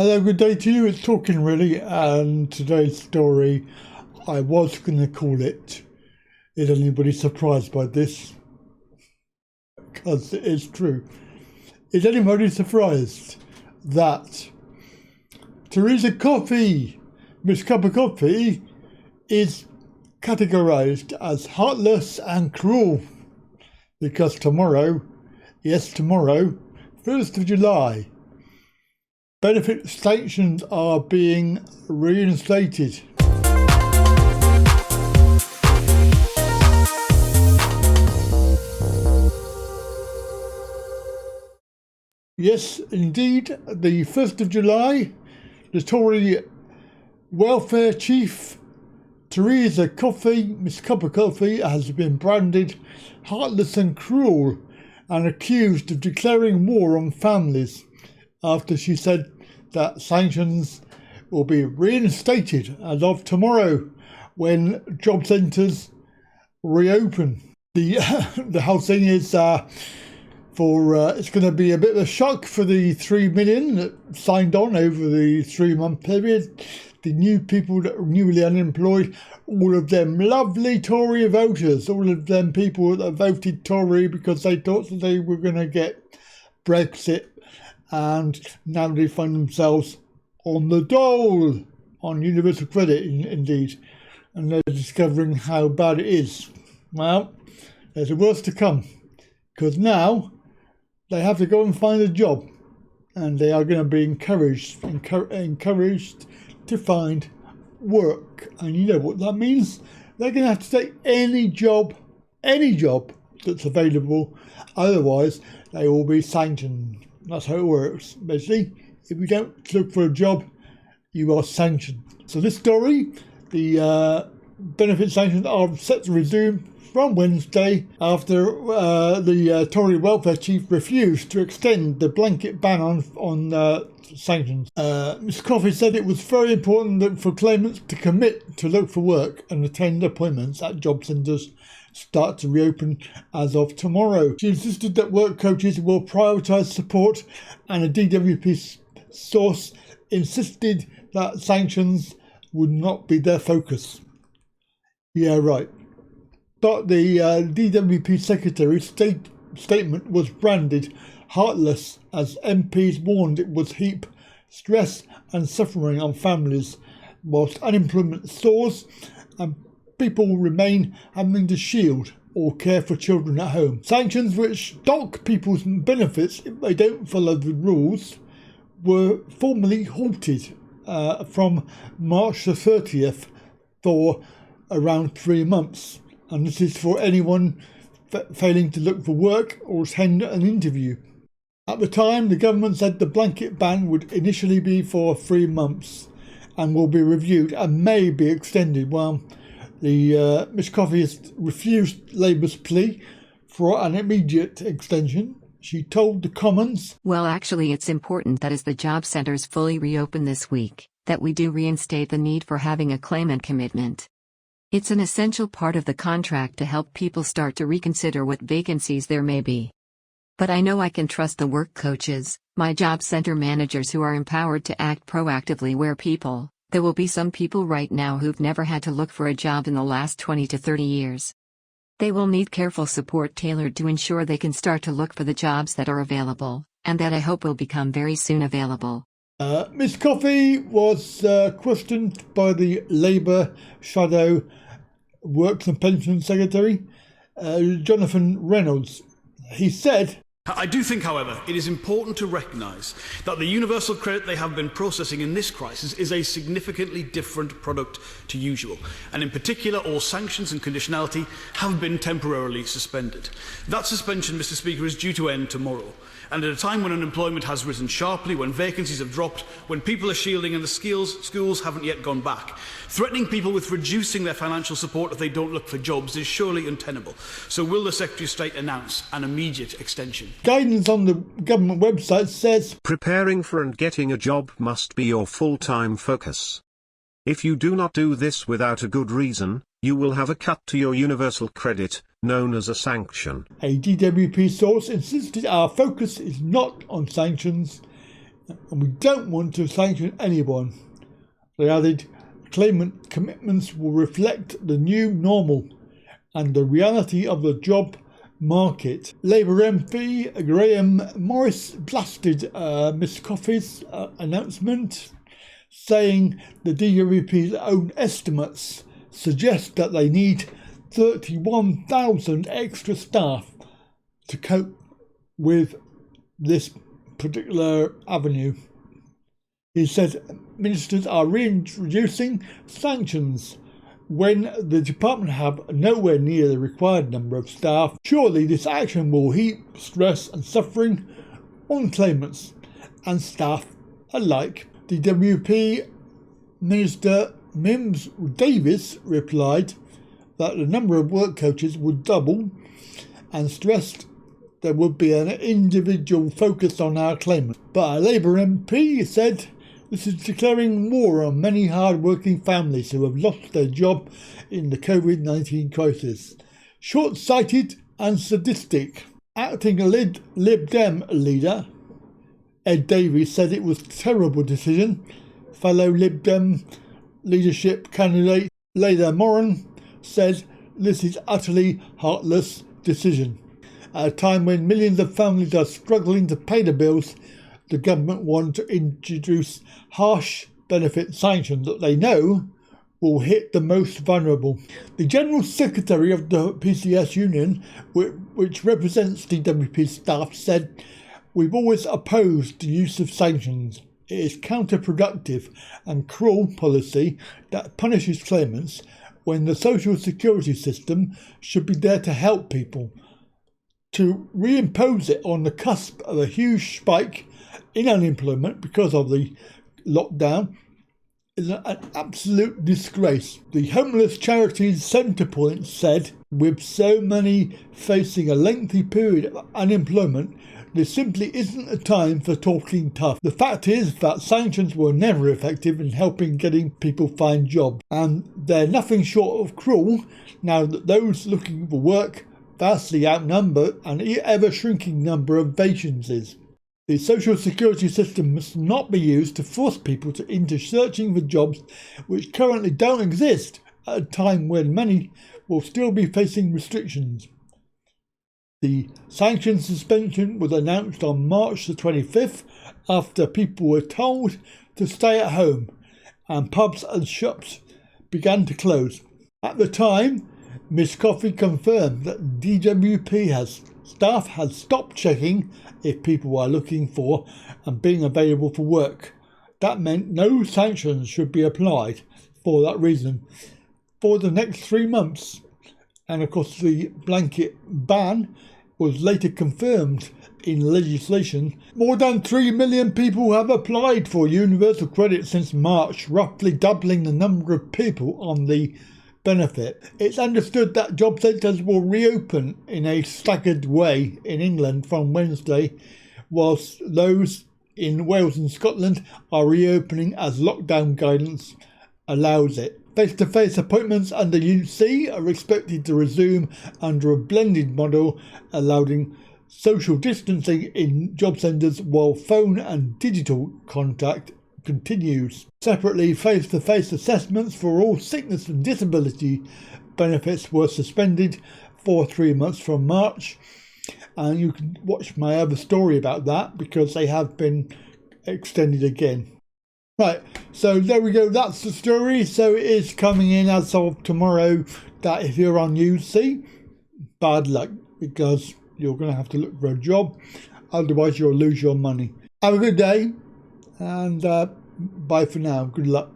Hello, good day to you. It's Talkin really, and today's story, I was going to call it, is anybody surprised by this? Because it is true. Is anybody surprised that Teresa Coffee, Miss Cup of Coffee, is categorised as heartless and cruel? Because tomorrow, yes tomorrow, 1st of July, benefit sanctions are being reinstated. Yes, indeed, the 1st of July, the Tory welfare chief, Teresa Coffey, Miss Cup of Coffee, has been branded heartless and cruel and accused of declaring war on families after she said that sanctions will be reinstated as of tomorrow when job centres reopen. The whole thing is it's going to be a bit of a shock for the 3 million that signed on over the 3-month period. The new people that are newly unemployed, all of them lovely Tory voters, all of them people that voted Tory because they thought that they were going to get Brexit, and now they find themselves on the dole, on universal credit indeed, and they're discovering how bad it is. Well, there's a worse to come, because now they have to go and find a job, and they are going to be encouraged to find work. And you know what that means? They're going to have to take any job that's available, otherwise they will be sanctioned. That's how it works. Basically, if you don't look for a job, you are sanctioned. So this story, the benefit sanctions are set to resume from Wednesday after the Tory welfare chief refused to extend the blanket ban on sanctions. Ms Coffey said it was very important for claimants to commit to look for work and attend appointments at job centres start to reopen as of tomorrow. She insisted that work coaches will prioritise support, and a DWP source insisted that sanctions would not be their focus. Yeah, right. But the DWP secretary's statement was branded heartless, as MPs warned it would heap stress and suffering on families, whilst unemployment soars and people remain having to shield or care for children at home. Sanctions which dock people's benefits if they don't follow the rules were formally halted from March the 30th for around 3 months. And this is for anyone failing to look for work or attend an interview. At the time, the government said the blanket ban would initially be for 3 months and will be reviewed and may be extended. Well, the Miss Coffey has refused Labour's plea for an immediate extension. She told the Commons, "Well, actually it's important that as the job centres fully reopen this week, that we do reinstate the need for having a claimant commitment. It's an essential part of the contract to help people start to reconsider what vacancies there may be. But I know I can trust the work coaches, my job centre managers, who are empowered to act proactively where there will be some people right now who've never had to look for a job in the last 20 to 30 years. They will need careful support tailored to ensure they can start to look for the jobs that are available, and that I hope will become very soon available." Miss Coffey was questioned by the Labour Shadow Works and Pensions Secretary, Jonathan Reynolds. He said, "I do think, however, it is important to recognise that the universal credit they have been processing in this crisis is a significantly different product to usual, and in particular all sanctions and conditionality have been temporarily suspended. That suspension, Mr Speaker, is due to end tomorrow, and at a time when unemployment has risen sharply, when vacancies have dropped, when people are shielding and the schools haven't yet gone back. Threatening people with reducing their financial support if they don't look for jobs is surely untenable. So will the Secretary of State announce an immediate extension?" Guidance on the government website says, "Preparing for and getting a job must be your full-time focus. If you do not do this without a good reason, you will have a cut to your universal credit, known as a sanction." A DWP source insisted our focus is not on sanctions, and we don't want to sanction anyone. They added, claimant commitments will reflect the new normal and the reality of the job market. Labour MP Graham Morris blasted Miss Coffey's announcement, saying the DWP's own estimates suggest that they need 31,000 extra staff to cope with this particular avenue. He said ministers are reintroducing sanctions when the department have nowhere near the required number of staff. Surely this action will heap stress and suffering on claimants and staff alike. DWP Minister Mims Davis replied that the number of work coaches would double and stressed there would be an individual focus on our claimants. But a Labour MP said this is declaring war on many hard-working families who have lost their job in the COVID-19 crisis. Short-sighted and sadistic. Acting Lib Dem leader Ed Davies said it was a terrible decision. Fellow Lib Dem leadership candidate Leda Moran said this is utterly heartless decision. At a time when millions of families are struggling to pay the bills, the government want to introduce harsh benefit sanctions that they know will hit the most vulnerable. The General Secretary of the PCS Union, which represents DWP staff, said, "We've always opposed the use of sanctions. It is counterproductive and cruel policy that punishes claimants when the social security system should be there to help people. To reimpose it on the cusp of a huge spike in unemployment because of the lockdown is an absolute disgrace." The homeless charities Centrepoint said, with so many facing a lengthy period of unemployment, there simply isn't a time for talking tough. The fact is that sanctions were never effective in helping getting people find jobs, and they're nothing short of cruel now that those looking for work vastly outnumber an ever-shrinking number of vacancies. The social security system must not be used to force people into searching for jobs which currently don't exist at a time when many will still be facing restrictions. The sanction suspension was announced on March the 25th after people were told to stay at home and pubs and shops began to close. At the time, Ms Coffey confirmed that DWP staff had stopped checking if people are looking for and being available for work. That meant no sanctions should be applied for that reason for the next 3 months. And of course the blanket ban was later confirmed in legislation. More than 3 million people have applied for universal credit since March, roughly doubling the number of people on the benefit. It's understood that job centres will reopen in a staggered way in England from Wednesday, whilst those in Wales and Scotland are reopening as lockdown guidance allows it. Face-to-face appointments under UC are expected to resume under a blended model, allowing social distancing in job centres while phone and digital contact continues. Separately, face-to-face assessments for all sickness and disability benefits were suspended for 3 months from March, and you can watch my other story about that because they have been extended again. Right, so there we go, that's the story. So it is coming in as of tomorrow that if you're on UC, bad luck, because you're going to have to look for a job, otherwise you'll lose your money. Have a good day, and bye for now. Good luck.